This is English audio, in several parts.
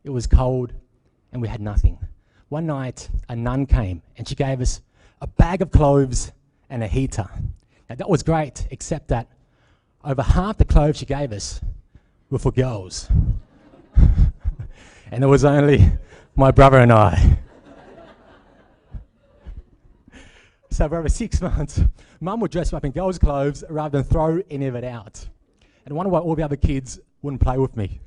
it was cold, and we had nothing. One night, a nun came, and she gave us a bag of cloves and a heater. Now, that was great, except that over half the clothes she gave us were for girls. And it was only my brother and I. So for over 6 months, Mum would dress me up in girls' clothes rather than throw any of it out. And I wonder why all the other kids wouldn't play with me.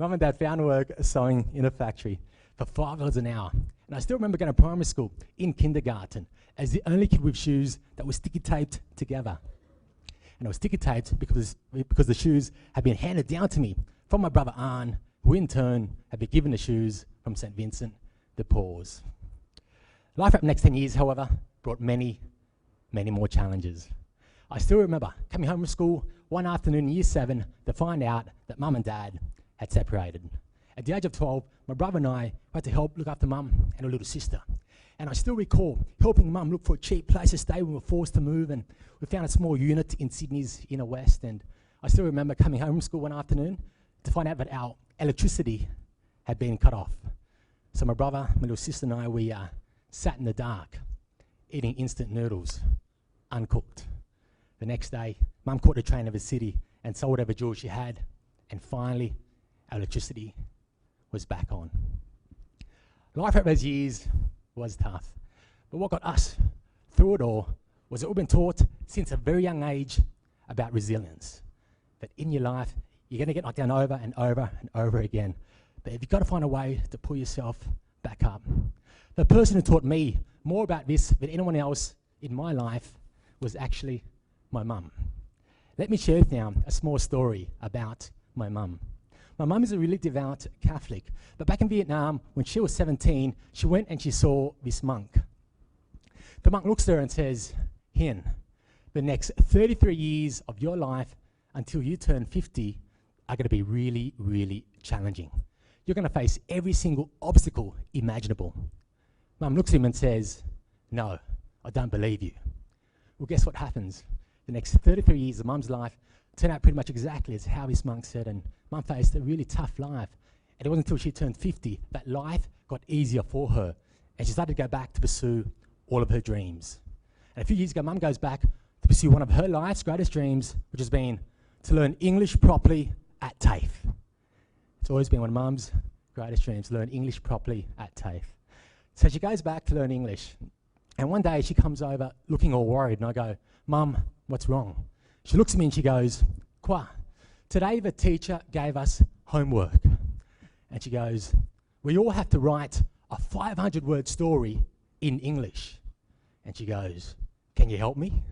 Mum and Dad found work sewing in a factory for $5 an hour. And I still remember going to primary school in kindergarten as the only kid with shoes that were sticky taped together. And I was sticky taped because the shoes had been handed down to me from my brother Arne, who in turn had been given the shoes from St. Vincent de Paul's. Life for the next 10 years, however, brought many, many more challenges. I still remember coming home from school one afternoon in year 7 to find out that Mum and Dad had separated. At the age of 12, my brother and I had to help look after Mum and her little sister. And I still recall helping Mum look for a cheap place to stay when we were forced to move, and we found a small unit in Sydney's inner west. And I still remember coming home from school one afternoon to find out that our electricity had been cut off. So my brother, my little sister and I, we sat in the dark, eating instant noodles, uncooked. The next day, Mum caught the train over the city and sold whatever jewels she had, and finally, our electricity was back on. Life over those years was tough, but what got us through it all was that we've been taught since a very young age about resilience. That in your life, you're going to get knocked down over and over and over again, but you've got to find a way to pull yourself back up. The person who taught me more about this than anyone else in my life was actually my mum. Let me share with you now a small story about my mum. My mum is a really devout Catholic, but back in Vietnam, when she was 17, she went and she saw this monk. The monk looks at her and says, "Hien, the next 33 years of your life until you turn 50 are going to be really, really challenging. You're going to face every single obstacle imaginable." Mum looks at him and says, "No, I don't believe you." Well, guess what happens? The next 33 years of Mum's life turned out pretty much exactly as how this monk said, and Mum faced a really tough life. And it wasn't until she turned 50 that life got easier for her, and she started to go back to pursue all of her dreams. And a few years ago, Mum goes back to pursue one of her life's greatest dreams, which has been to learn English properly at TAFE. It's always been one of Mum's greatest dreams, to learn English properly at TAFE. So she goes back to learn English. And one day she comes over looking all worried, and I go, "Mum, what's wrong?" She looks at me and she goes, "Khoa, today the teacher gave us homework." And she goes, "We all have to write a 500-word story in English." And she goes, "Can you help me?"